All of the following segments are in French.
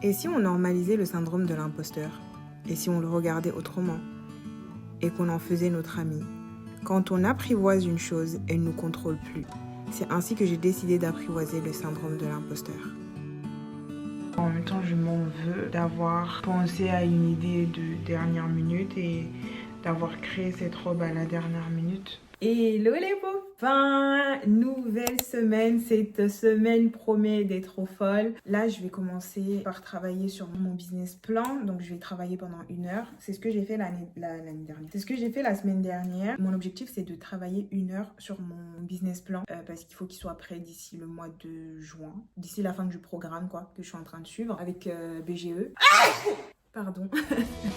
Et si on normalisait le syndrome de l'imposteur? Et si on le regardait autrement? Et qu'on en faisait notre ami? Quand on apprivoise une chose, elle ne nous contrôle plus. C'est ainsi que j'ai décidé d'apprivoiser le syndrome de l'imposteur. En même temps, je m'en veux d'avoir pensé à une idée de dernière minute et d'avoir créé cette robe à la dernière minute. Hello les copains! Nouvelle semaine, cette semaine promet d'être trop folle. Là, je vais commencer par travailler sur mon business plan. Donc, je vais travailler pendant 1 heure. C'est ce que j'ai fait l'année dernière. C'est ce que j'ai fait la semaine dernière. Mon objectif, c'est de travailler 1 heure sur mon business plan parce qu'il faut qu'il soit prêt d'ici le mois de juin. D'ici la fin du programme, quoi, que je suis en train de suivre avec BGE. Pardon.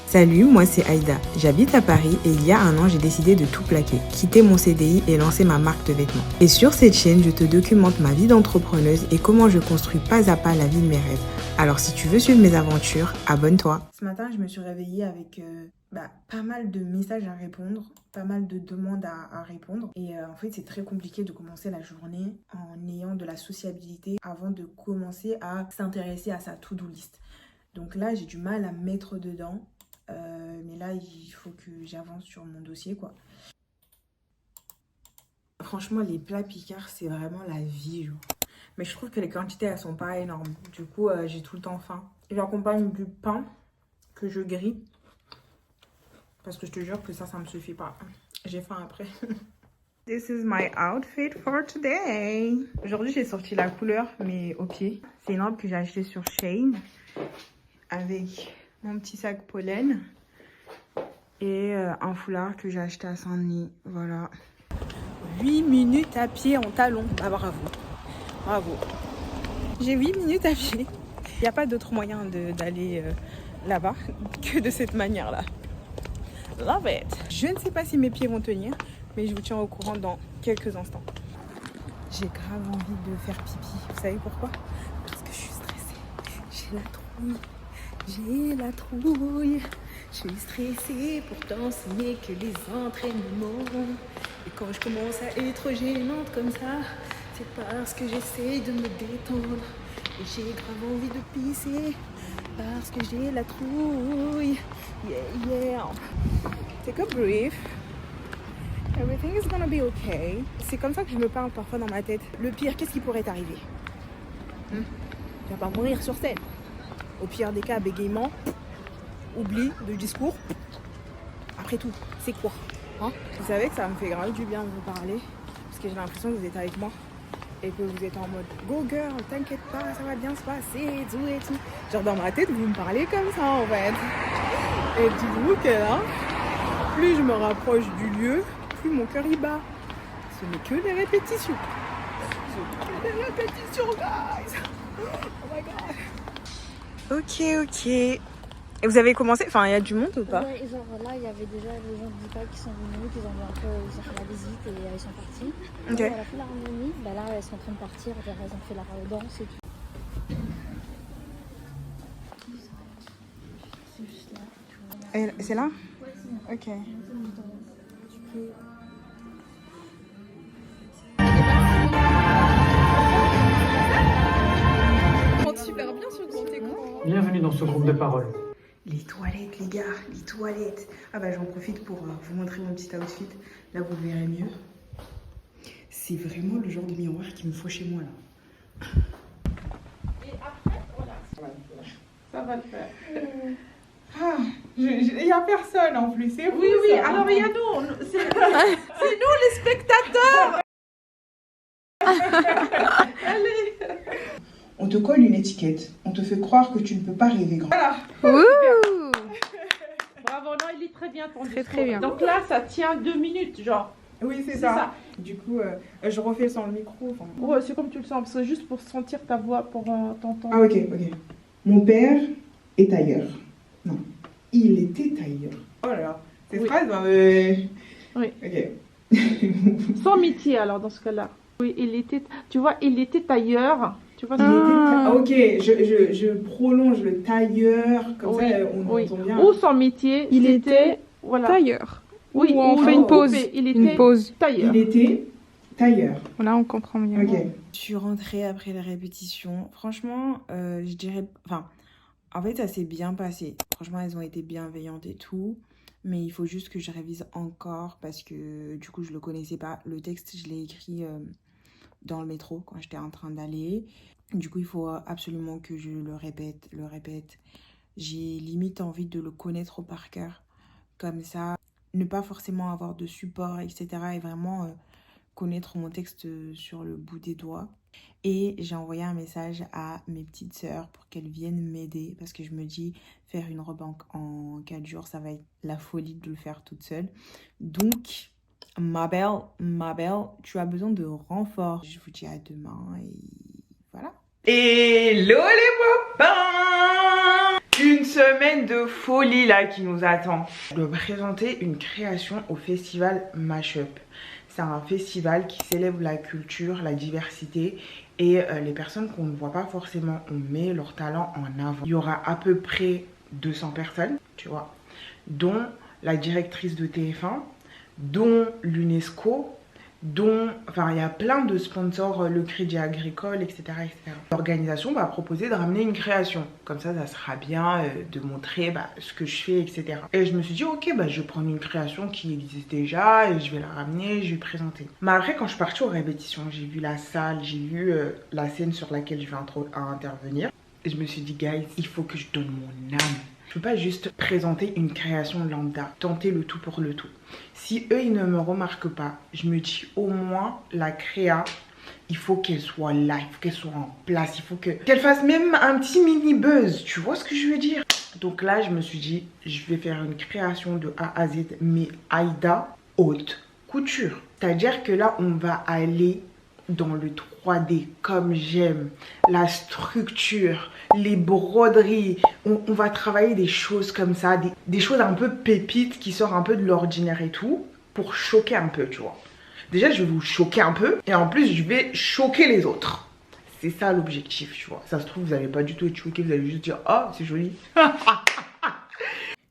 Salut, moi c'est Aïda. J'habite à Paris et il y a 1 an, j'ai décidé de tout plaquer, quitter mon CDI et lancer ma marque de vêtements. Et sur cette chaîne, je te documente ma vie d'entrepreneuse et comment je construis pas à pas la vie de mes rêves. Alors si tu veux suivre mes aventures, abonne-toi. Ce matin, je me suis réveillée avec pas mal de messages à répondre, pas mal de demandes à répondre. Et en fait, c'est très compliqué de commencer la journée en ayant de la sociabilité avant de commencer à s'intéresser à sa to-do list. Donc là, j'ai du mal à me mettre dedans. Mais là, il faut que j'avance sur mon dossier, quoi. Franchement, les plats picards, c'est vraiment la vie, genre. Mais je trouve que les quantités, elles sont pas énormes. Du coup, j'ai tout le temps faim. J'accompagne du pain que je grille. Parce que je te jure que ça me suffit pas. J'ai faim après. This is my outfit for today. Aujourd'hui, j'ai sorti la couleur, mais au pied. C'est une robe que j'ai achetée sur Shein. Avec mon petit sac pollen et un foulard que j'ai acheté à Saint-Denis. Voilà. 8 minutes à pied en talons. Ah, bravo. Bravo. J'ai 8 minutes à pied. Il n'y a pas d'autre moyen d'aller là-bas que de cette manière-là. Love it. Je ne sais pas si mes pieds vont tenir, mais je vous tiens au courant dans quelques instants. J'ai grave envie de faire pipi. Vous savez pourquoi? Parce que je suis stressée. J'ai la trouille. J'ai la trouille, je suis stressée, pourtant ce n'est que les entraînements. Et quand je commence à être gênante comme ça, c'est parce que j'essaie de me détendre. Et j'ai grave envie de pisser, parce que j'ai la trouille. Yeah, yeah. Take a breath. Everything is gonna be okay. C'est comme ça que je me parle parfois dans ma tête. Le pire, qu'est-ce qui pourrait t'arriver? Tu vas pas mourir sur scène. Au pire des cas, bégaiement, oubli de discours. Après tout, c'est quoi hein? Vous savez que ça me fait grave du bien de vous parler. Parce que j'ai l'impression que vous êtes avec moi. Et que vous êtes en mode go girl, t'inquiète pas, ça va bien se passer, tout et tout. Genre dans ma tête, vous me parlez comme ça en fait. Et dites-vous que là, plus je me rapproche du lieu, plus mon cœur y bat. Ce n'est que des répétitions. Ce n'est que des répétitions, guys. Oh my god. Ok. Et vous avez commencé? Enfin, il y a du monde ou pas? Ouais, genre là, il y avait déjà les gens du DIPA qui sont venus, ils ont fait la visite et ils sont partis. Ok. On a fait l'harmonie, bah là, elles sont en train de partir, elles ont fait la danse et tout. C'est juste là. Et c'est là? Ouais, Ok. tu peux... Super bien sur grand écran. Bienvenue dans ce groupe de parole. Les toilettes, les gars, les toilettes. Ah bah j'en profite pour vous montrer mon petit outfit. Là, vous le verrez mieux. C'est vraiment le genre de miroir qu'il me faut chez moi, là. Et après, voilà. Ça va le faire. Ah, il n'y a personne en plus, c'est vous, Oui, ça. alors il y a nous. C'est nous les spectateurs. Allez. On te colle une étiquette. On te fait croire que tu ne peux pas rêver grand. Voilà. Ouh. Bravo, non, il est très bien ton Très, discours. très bien. Donc là, ça tient 2 minutes, genre. Oui, c'est C'est ça. ça. Du coup, je refais sans le micro. Enfin. Ouais, c'est comme tu le sens, c'est juste pour sentir ta voix, pour t'entendre. Ah, ok. Mon père est tailleur. Non, il était tailleur. Oh là là, cette Oui. phrase, Oui. Ok. Sans métier, alors, dans ce cas-là. Oui, il était, tu vois, il était tailleur. Tu vois, Ok, je prolonge le tailleur, comme Oui, ça on oui. entend bien. Ou son métier, Il c'était, était voilà. Tailleur. Oui, Ou on ou fait une pause. coupé. Il Une était pause. tailleur. Il était tailleur. Là, on comprend mieux. Ok. Je suis rentrée après la répétition. Franchement, je dirais... Enfin, En fait, ça s'est bien passé. Franchement, elles ont été bienveillantes et tout. Mais il faut juste que je révise encore parce que du coup, je le connaissais pas. Le texte, je l'ai écrit dans le métro quand j'étais en train d'aller. Du coup, il faut absolument que je le répète. J'ai limite envie de le connaître par cœur. Comme ça, ne pas forcément avoir de support, etc. Et vraiment connaître mon texte sur le bout des doigts. Et j'ai envoyé un message à mes petites sœurs pour qu'elles viennent m'aider. Parce que je me dis, faire une robe en 4 jours, ça va être la folie de le faire toute seule. Donc, ma belle, tu as besoin de renfort. Je vous dis à demain et voilà. Hello les copains! Une semaine de folie là qui nous attend. Je dois présenter une création au festival Mashup. C'est un festival qui célèbre la culture, la diversité et les personnes qu'on ne voit pas forcément, on met leur talent en avant. Il y aura à peu près 200 personnes, tu vois, dont la directrice de TF1, dont l'UNESCO, dont, enfin, il y a plein de sponsors, le Crédit Agricole, etc., etc. L'organisation va proposer de ramener une création. Comme ça sera bien de montrer ce que je fais, etc. Et je me suis dit, ok, je vais prendre une création qui existe déjà et je vais la ramener, je vais présenter. Mais après, quand je suis partie aux répétitions, j'ai vu la salle, j'ai vu la scène sur laquelle je vais intervenir. Et je me suis dit, guys, il faut que je donne mon âme. Je peux pas juste présenter une création lambda, tenter le tout pour le tout. Si eux, ils ne me remarquent pas, je me dis au moins la créa, il faut qu'elle soit là, il faut qu'elle soit en place, il faut qu'elle fasse même un petit mini buzz, tu vois ce que je veux dire? Donc là, je me suis dit, je vais faire une création de A à Z, mais Aïda haute couture. C'est-à-dire que là, on va aller dans le 3D comme j'aime, la structure, les broderies, on va travailler des choses comme ça, des choses un peu pépites qui sortent un peu de l'ordinaire et tout, pour choquer un peu, tu vois. Déjà, je vais vous choquer un peu et en plus, je vais choquer les autres. C'est ça l'objectif, tu vois. Ça se trouve, vous n'allez pas du tout être choqué, vous allez juste dire « Oh, c'est joli !»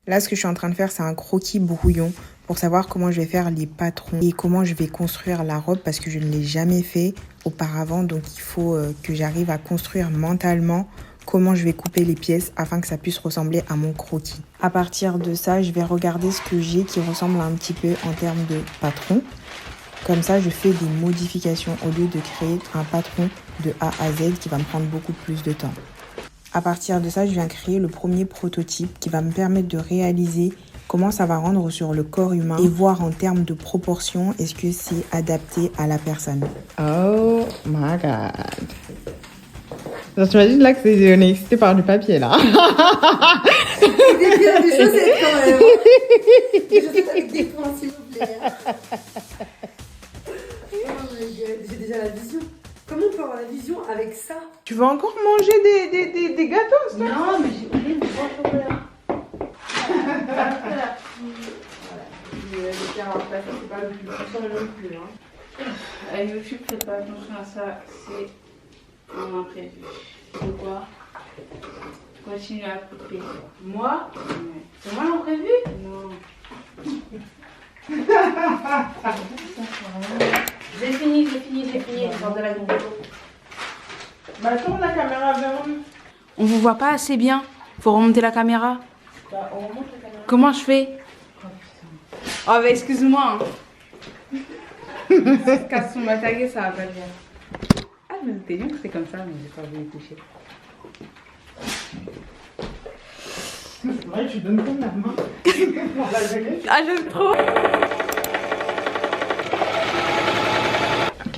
Là, ce que je suis en train de faire, c'est un croquis brouillon pour savoir comment je vais faire les patrons et comment je vais construire la robe parce que je ne l'ai jamais fait auparavant. Donc, il faut que j'arrive à construire mentalement comment je vais couper les pièces afin que ça puisse ressembler à mon croquis. À partir de ça, je vais regarder ce que j'ai qui ressemble un petit peu en termes de patron. Comme ça, je fais des modifications au lieu de créer un patron de A à Z qui va me prendre beaucoup plus de temps. À partir de ça, je viens créer le premier prototype qui va me permettre de réaliser comment ça va rendre sur le corps humain et voir en termes de proportion, est-ce que c'est adapté à la personne. Oh my god. Donc, t'imagines là que on est excité par du papier là. Des chaussettes quand même. Des chaussettes avec des points s'il vous plaît. J'ai déjà la vision. Comment on peut avoir la vision avec ça? Tu vas encore manger des gâteaux, ça? Non, mais j'ai oublié de boire au chocolat. Voilà. C'est pas le plus important non plus. Avec YouTube, faites pas attention à ça, c'est un imprévu. De quoi? Continue à couper. Moi? Ouais. C'est moi l'imprévu? Non. J'ai fini. Sors de la groupe. Tourne la caméra vers nous. On vous voit pas assez bien. Faut remonter la caméra. On remonte la caméra. Comment je fais? Oh, excuse-moi. Casse son bataille, ça va pas le faire. Ah, mais c'était bien que c'est comme ça, mais j'ai pas voulu toucher. C'est vrai, tu donnes ton la main. Ah, j'aime trop.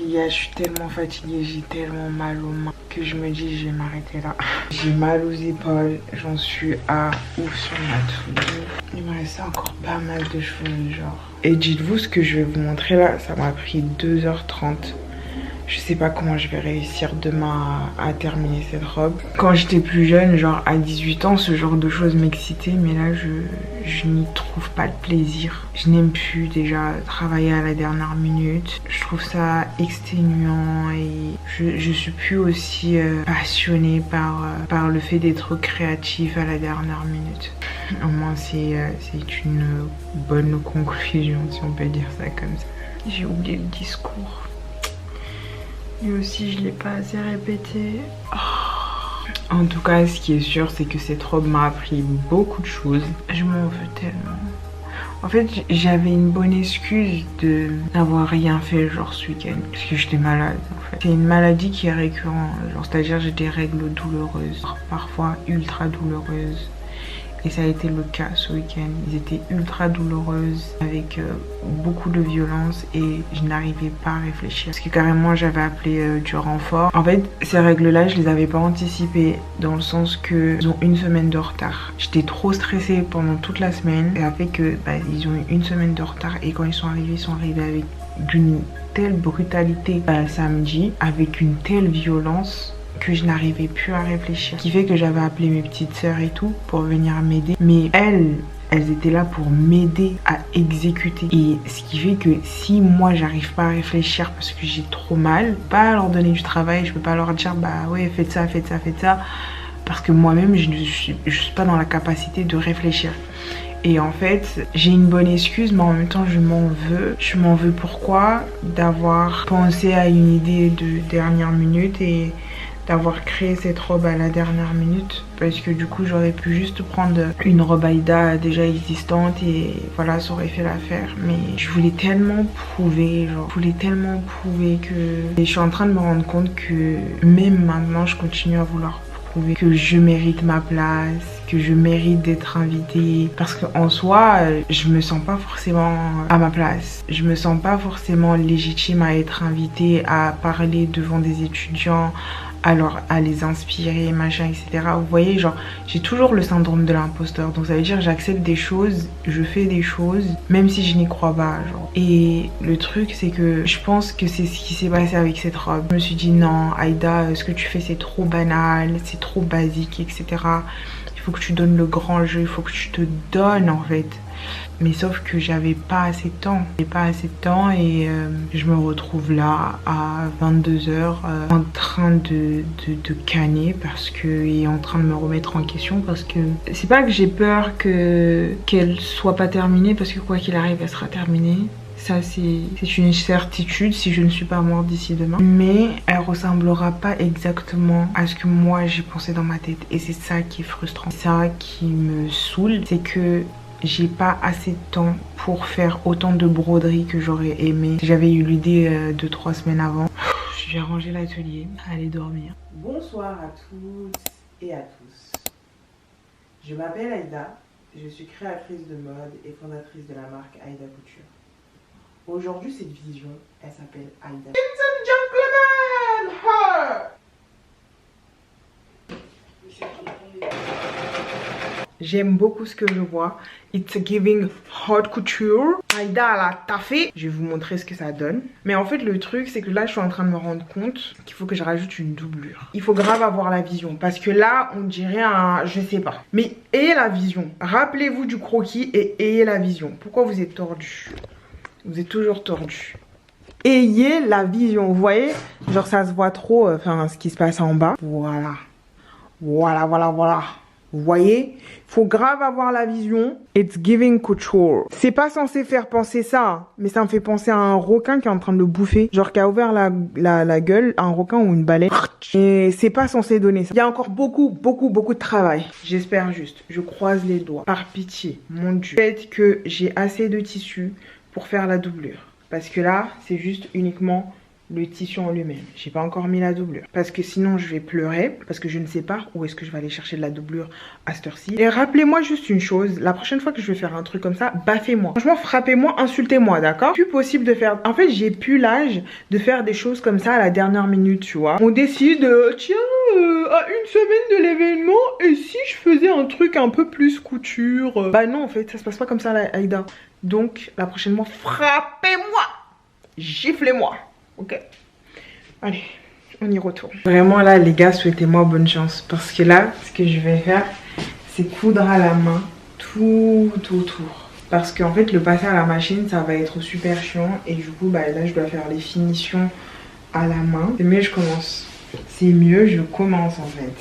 Je suis tellement fatiguée, j'ai tellement mal aux mains que je me dis je vais m'arrêter là. J'ai mal aux épaules, j'en suis à ouf sur ma toux. Il me reste encore pas mal de choses genre. Et dites-vous ce que je vais vous montrer là, ça m'a pris 2h30. Je sais pas comment je vais réussir demain à terminer cette robe. Quand j'étais plus jeune, genre à 18 ans, ce genre de choses m'excitait, mais là je n'y trouve pas de plaisir. Je n'aime plus déjà travailler à la dernière minute. Je trouve ça exténuant et je suis plus aussi passionnée par le fait d'être créatif à la dernière minute. Au moins c'est une bonne conclusion si on peut dire ça comme ça. J'ai oublié le discours. Lui aussi, je l'ai pas assez répété. Oh, En tout cas, ce qui est sûr, c'est que cette robe m'a appris beaucoup de choses. Je m'en veux tellement. En fait, j'avais une bonne excuse de n'avoir rien fait genre ce week-end. Parce que j'étais malade en fait. C'est une maladie qui est récurrente. Genre, c'est-à-dire j'ai des règles douloureuses. Parfois ultra douloureuses. Et ça a été le cas ce week-end. Ils étaient ultra douloureuses avec beaucoup de violence et je n'arrivais pas à réfléchir. Parce que carrément j'avais appelé du renfort. En fait, ces règles-là, je les avais pas anticipées dans le sens que ils ont une semaine de retard. J'étais trop stressée pendant toute la semaine. Ça fait que ils ont eu une semaine de retard et quand ils sont arrivés avec d'une telle brutalité samedi, avec une telle violence que je n'arrivais plus à réfléchir. Ce qui fait que j'avais appelé mes petites sœurs et tout pour venir m'aider. Mais elles étaient là pour m'aider à exécuter. Et ce qui fait que si moi j'arrive pas à réfléchir parce que j'ai trop mal, je peux pas leur donner du travail, je peux pas leur dire bah ouais faites ça, faites ça, faites ça. Parce que moi-même je suis pas dans la capacité de réfléchir. Et en fait, j'ai une bonne excuse, mais en même temps, je m'en veux. Je m'en veux pourquoi? D'avoir pensé à une idée de dernière minute et d'avoir créé cette robe à la dernière minute. Parce que du coup, j'aurais pu juste prendre une robe Aïda déjà existante et voilà, ça aurait fait l'affaire. Mais je voulais tellement prouver, genre, je voulais tellement prouver que... Et je suis en train de me rendre compte que même maintenant, je continue à vouloir que je mérite ma place, que je mérite d'être invitée. Parce qu'en soi, je me sens pas forcément à ma place. Je me sens pas forcément légitime à être invitée, à parler devant des étudiants, alors à les inspirer, machin, etc. Vous voyez, genre, j'ai toujours le syndrome de l'imposteur. Donc ça veut dire j'accepte des choses, je fais des choses, même si je n'y crois pas, genre. Et le truc, c'est que je pense que c'est ce qui s'est passé avec cette robe. Je me suis dit, non, Aïda, ce que tu fais, c'est trop banal, c'est trop basique, etc. Il faut que tu donnes le grand jeu, il faut que tu te donnes, en fait. Mais sauf que j'avais pas assez de temps. J'avais pas assez de temps et je me retrouve là à 22 h en train de canner parce que et en train de me remettre en question parce que c'est pas que j'ai peur qu'elle soit pas terminée parce que quoi qu'il arrive, elle sera terminée. Ça, c'est une certitude si je ne suis pas morte d'ici demain. Mais elle ressemblera pas exactement à ce que moi j'ai pensé dans ma tête. Et c'est ça qui est frustrant. C'est ça qui me saoule. C'est que j'ai pas assez de temps pour faire autant de broderies que j'aurais aimé. J'avais eu l'idée 2-3 semaines avant. Je vais ranger l'atelier, aller dormir. Bonsoir à toutes et à tous. Je m'appelle Aïda. Je suis créatrice de mode et fondatrice de la marque Aïda Couture. Aujourd'hui, cette vision, elle s'appelle Aïda. Ladies and gentlemen, her! J'aime beaucoup ce que je vois. It's giving haute couture. Aïda a la taffé. Je vais vous montrer ce que ça donne. Mais en fait, le truc, c'est que là, je suis en train de me rendre compte qu'il faut que je rajoute une doublure. Il faut grave avoir la vision. Parce que là, on dirait un... Je sais pas. Mais ayez la vision. Rappelez-vous du croquis et ayez la vision. Pourquoi vous êtes tordu? Vous êtes toujours tordu. Ayez la vision. Vous voyez? Genre, ça se voit trop, enfin, ce qui se passe en bas. Voilà. Voilà, voilà, voilà. Vous voyez, faut grave avoir la vision. It's giving couture. C'est pas censé faire penser ça, mais ça me fait penser à un requin qui est en train de le bouffer. Genre qui a ouvert la gueule à un requin ou une baleine. Et c'est pas censé donner ça. Il y a encore beaucoup de travail. J'espère juste. Je croise les doigts. Par pitié, mon Dieu. Peut-être que j'ai assez de tissu pour faire la doublure. Parce que là, c'est juste uniquement le tissu en lui-même. J'ai pas encore mis la doublure. Parce que sinon, je vais pleurer. Parce que je ne sais pas où est-ce que je vais aller chercher de la doublure à cette heure-ci. Et rappelez-moi juste une chose. La prochaine fois que je vais faire un truc comme ça, baffez-moi. Franchement, frappez-moi, insultez-moi, d'accord? Plus possible de faire... En fait, j'ai plus l'âge de faire des choses comme ça à la dernière minute, tu vois. On décide, tiens, à une semaine de l'événement, et si je faisais un truc un peu plus couture? Bah non, en fait, ça se passe pas comme ça, là, Aïda. Donc, la prochaine fois, frappez-moi! Giflez-moi! Ok, allez, on y retourne. Vraiment là les gars, souhaitez-moi bonne chance. Parce que là, ce que je vais faire, c'est coudre à la main tout autour. Parce qu'en fait le passer à la machine, ça va être super chiant. Et du coup, bah là je dois faire les finitions à la main. C'est mieux je commence. C'est mieux je commence en fait.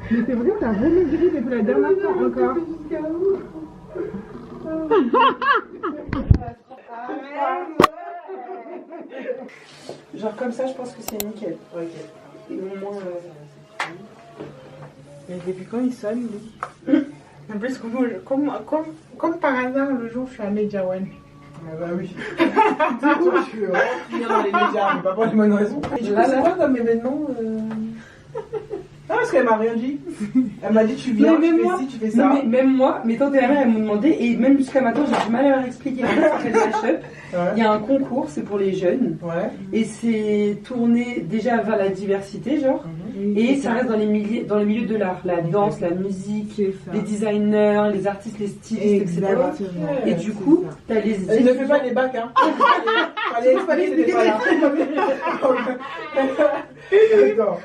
Mais c'est vrai que t'as remaigri depuis la dernière fois encore. Genre comme ça, je pense que c'est nickel. Ok. Et au moins, mais depuis quand il sonne, lui? En plus, comme par hasard, le jour où je suis à Medjawan. Ah bah oui. Toi, tu veux finir dans les médias, mais pas pour les bonnes raisons. Et du coup, c'est quoi comme événement Non, parce qu'elle m'a rien dit. Elle m'a dit tu viens, Mais tu même fais moi, ci, tu fais ça. non, mais même moi, mes tantes et ma mère, elles m'ont demandé, et même jusqu'à maintenant, j'ai du mal à leur expliquer. En fait, ça s'appelle Mashup. Il y a un concours, c'est pour les jeunes. Ouais. Et c'est tourné déjà vers la diversité, genre. Et ça reste dans les milieux de l'art. La danse, la musique, les designers, les artistes, les stylistes, etc. Et du coup, t'as les... Elle ne fait pas les bacs, hein. Fallait expliquer, c'était pas là. D'accord.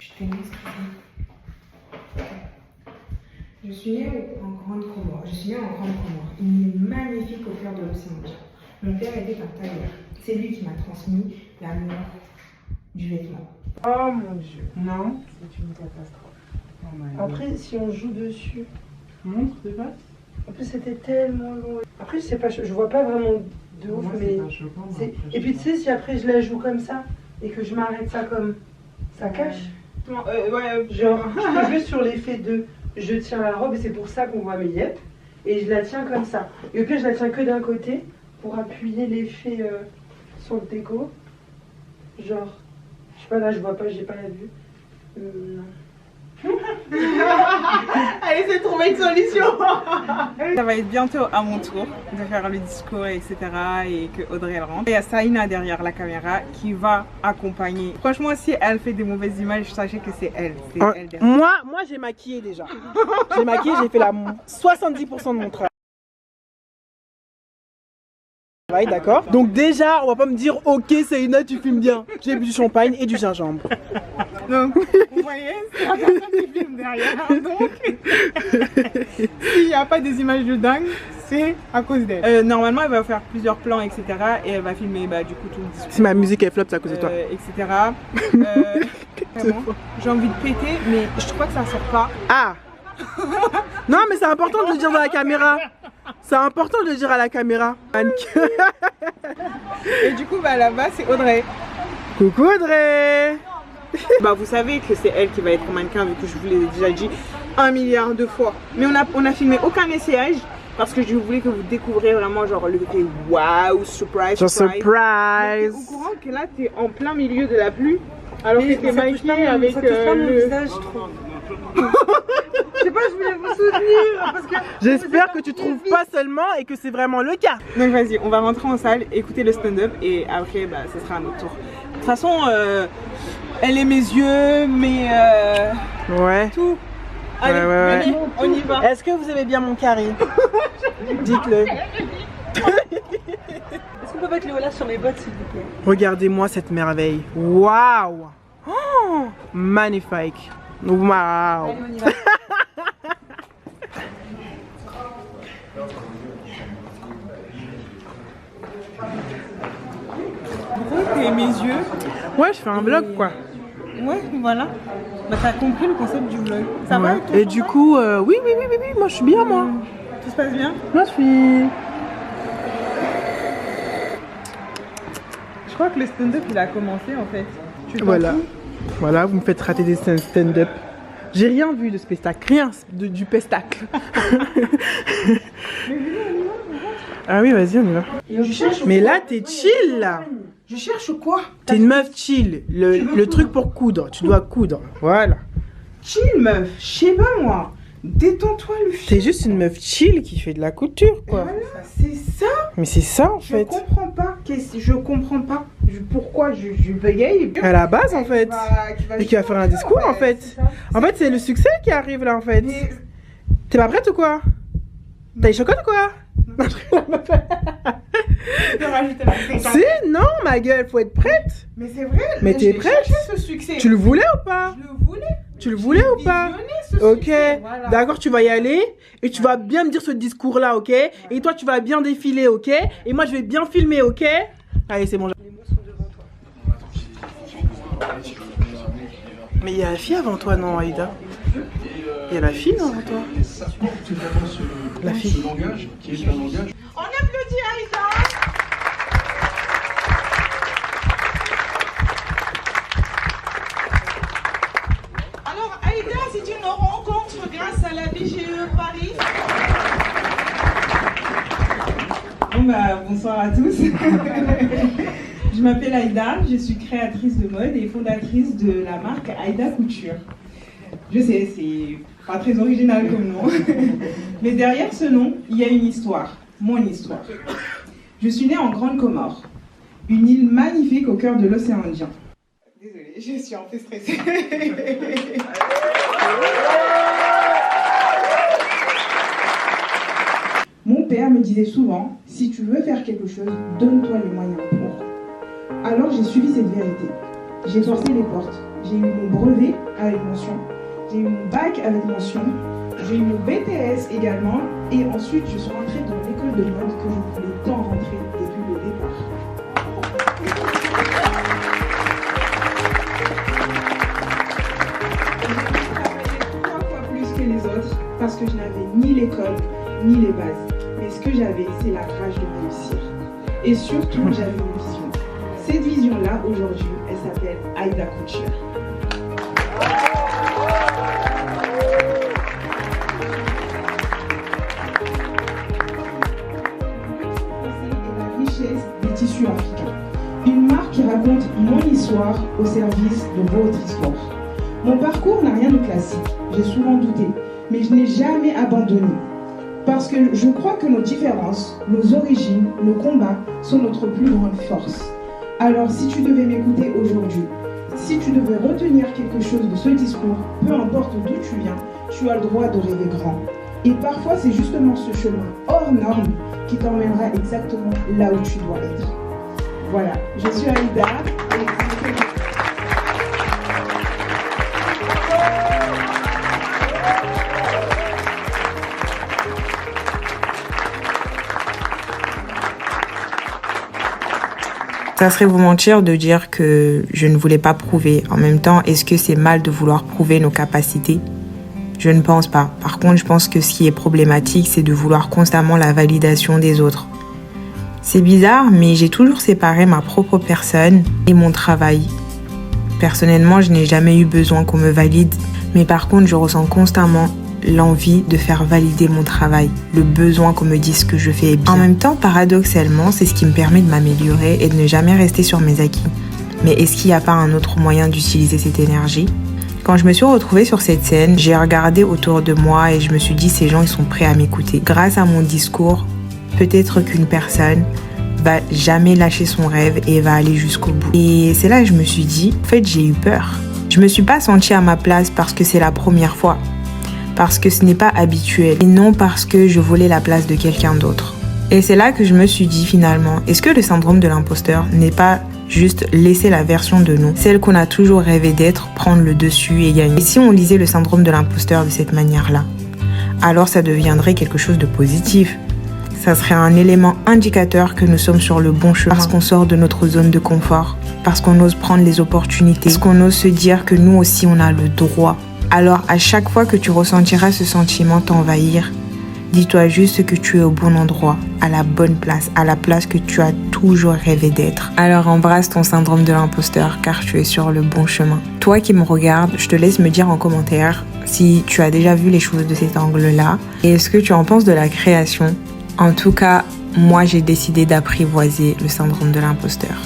Je suis née en Grande Comore. Une île magnifique au cœur de l'océan Indien. Mon père était un tailleur. C'est lui qui m'a transmis l'amour du vêtement. Oh mon Dieu. Non. C'est une catastrophe. Oh my Après, si on joue dessus. montre tes pattes. En plus, c'était tellement long. Après, je sais pas, je vois pas vraiment de ouf, mais. Et puis, tu sais, si après je la joue comme ça et que je m'arrête ça comme. Ça cache. Ouais, Genre, je peux juste sur l'effet de je tiens la robe et c'est pour ça qu'on voit mes yep. Et je la tiens comme ça. Et au pire, je la tiens que d'un côté pour appuyer l'effet sur le déco. Genre, je sais pas, là, je vois pas, j'ai pas la vue. Non. Allez, c'est trouver une solution. Ça va être bientôt à mon tour de faire le discours, etc. Et que Audrey elle rentre. Il y a Saïna derrière la caméra qui va accompagner. Franchement, si elle fait des mauvaises images, sachez que c'est elle. C'est elle derrière. Moi j'ai maquillé déjà. J'ai maquillé, j'ai fait la 70% de mon travail. D'accord. Donc déjà, on va pas me dire ok Saïna tu filmes bien. J'ai bu du champagne et du gingembre. Donc, vous voyez, c'est la personne qui filme derrière. Donc, s'il n'y a pas des images de dingue, c'est à cause d'elle. Normalement, elle va faire plusieurs plans, etc. Et elle va filmer du coup tout le discours. Si ma musique elle floppe, c'est à cause de toi. Etc. Vraiment, j'ai envie de péter, mais je crois que ça sort pas. Ah. Non mais c'est important de le dire dans la caméra. C'est important de le dire à la caméra. Et du coup, là-bas, c'est Audrey. Coucou Audrey. Vous savez que c'est elle qui va être mannequin, vu que je vous l'ai déjà dit 1 milliard de fois. Mais on a filmé aucun essayage parce que je voulais que vous découvriez vraiment genre le côté waouh, surprise. Genre surprise. Au courant que là, t'es en plein milieu de la pluie, alors que t'es maquillée avec le visage trop. Je sais pas, je voulais vous soutenir parce que J'espère que tu trouves pas seulement et que c'est vraiment le cas. Donc vas-y, on va rentrer en salle, écouter le stand-up et après ce sera à notre tour. De toute façon, elle est mes yeux, mais Ouais. tout. Allez, Ouais. venez, on y va. Est-ce que vous aimez bien mon carré? Dites-le. Est-ce qu'on peut mettre Léola sur mes bottes, s'il vous plaît? Regardez-moi cette merveille. Waouh. Oh, magnifique. Waouh. Allez, on y va. Pourquoi t'es mes yeux? Ouais, je fais un vlog quoi. Ouais, voilà. T'as compris le concept du vlog. Ça va? Ouais. Et du coup, oui, moi je suis bien moi. Tout se passe bien? Moi je suis. Je crois que le stand-up il a commencé en fait. Tu t'en Voilà. fous? Voilà, vous me faites rater des stand-up. J'ai rien vu de ce spectacle, rien du pestacle. Ah oui, vas-y, on y va. Mais là, t'es chill là. Je cherche quoi? T'es une meuf chill. Le truc pour coudre, tu dois coudre. Voilà. Chill meuf, je sais pas moi. Détends-toi le T'es juste une meuf chill qui fait de la couture quoi. Voilà, c'est ça. Mais c'est ça en Je fait. comprends pas. Je comprends pas. Pourquoi je bégaye. À la base en fait. Et qui va faire un discours en fait. c'est ça. En fait, c'est le succès qui arrive là en fait. Mais- T'es pas prête ou quoi? T'as les chocolats ou quoi? de rajouter la fréquence. Si, non, ma gueule, faut être prête. Mais c'est vrai. Mais t'es j'ai prête? cherché ce succès. Tu le voulais ou pas? Je le voulais. Tu le voulais ou pas? Visionner ce Ok, succès, voilà. d'accord, tu vas y aller et tu vas bien me dire ce discours-là, ok? Et toi, tu vas bien défiler, ok? Et moi, je vais bien filmer, ok? Allez, c'est bon. Les mots sont devant toi. Mais il y a la fille avant toi, non, Aïda? Il y a la fille avant toi? La fille. Ce langage, qui est un langage. On applaudit Aïda. Alors Aïda, c'est une rencontre grâce à la BGE Paris. Bon bah, bonsoir à tous. Je m'appelle Aïda, je suis créatrice de mode et fondatrice de la marque Aïda Couture. Je sais, c'est pas très original comme nom. Mais derrière ce nom, il y a une histoire, mon histoire. Je suis née en Grande Comore, une île magnifique au cœur de l'océan Indien. Désolée, je suis un peu stressée. Mon père me disait souvent, si tu veux faire quelque chose, donne-toi les moyens pour. Alors j'ai suivi cette vérité. J'ai forcé les portes. J'ai eu mon brevet avec mention. J'ai eu mon bac avec mention. J'ai eu mon BTS également. Et ensuite, je suis rentrée dans l'école de mode que je voulais tant rentrer depuis le départ. J'ai travaillé 3 fois plus que les autres parce que je n'avais ni l'école ni les bases. Mais ce que j'avais, c'est la rage de réussir. Et surtout, j'avais une vision. Cette vision-là, aujourd'hui, elle s'appelle Aïda Couture. Et la richesse des tissus africains. Une marque qui raconte mon histoire au service de votre histoire. Mon parcours n'a rien de classique. J'ai souvent douté, mais je n'ai jamais abandonné. Parce que je crois que nos différences, nos origines, nos combats sont notre plus grande force. Alors si tu devais m'écouter aujourd'hui, si tu devais retenir quelque chose de ce discours, peu importe d'où tu viens, tu as le droit de rêver grand. Et parfois c'est justement ce chemin hors norme qui t'emmènera exactement là où tu dois être. Voilà, je suis Aïda. Ça serait vous mentir de dire que je ne voulais pas prouver. En même temps, est-ce que c'est mal de vouloir prouver nos capacités? Je ne pense pas. Par contre, je pense que ce qui est problématique, c'est de vouloir constamment la validation des autres. C'est bizarre, mais j'ai toujours séparé ma propre personne et mon travail. Personnellement, je n'ai jamais eu besoin qu'on me valide, mais par contre, je ressens constamment l'envie de faire valider mon travail, le besoin qu'on me dise que je fais bien. En même temps, paradoxalement, c'est ce qui me permet de m'améliorer et de ne jamais rester sur mes acquis. Mais est-ce qu'il n'y a pas un autre moyen d'utiliser cette énergie? Quand je me suis retrouvée sur cette scène, j'ai regardé autour de moi et je me suis dit, ces gens, ils sont prêts à m'écouter. Grâce à mon discours, peut-être qu'une personne va jamais lâcher son rêve et va aller jusqu'au bout. Et c'est là que je me suis dit, en fait, j'ai eu peur. Je me suis pas sentie à ma place parce que c'est la première fois. Parce que ce n'est pas habituel et non parce que je volais la place de quelqu'un d'autre. Et c'est là que je me suis dit finalement, est-ce que le syndrome de l'imposteur n'est pas juste laisser la version de nous, celle qu'on a toujours rêvé d'être, prendre le dessus et gagner? Et si on lisait le syndrome de l'imposteur de cette manière-là, alors ça deviendrait quelque chose de positif. Ça serait un élément indicateur que nous sommes sur le bon chemin parce qu'on sort de notre zone de confort, parce qu'on ose prendre les opportunités, parce qu'on ose se dire que nous aussi on a le droit. Alors à chaque fois que tu ressentiras ce sentiment t'envahir, dis-toi juste que tu es au bon endroit, à la bonne place, à la place que tu as toujours rêvé d'être. Alors embrasse ton syndrome de l'imposteur car tu es sur le bon chemin. Toi qui me regardes, je te laisse me dire en commentaire si tu as déjà vu les choses de cet angle-là et est-ce que tu en penses de la création. En tout cas, moi j'ai décidé d'apprivoiser le syndrome de l'imposteur.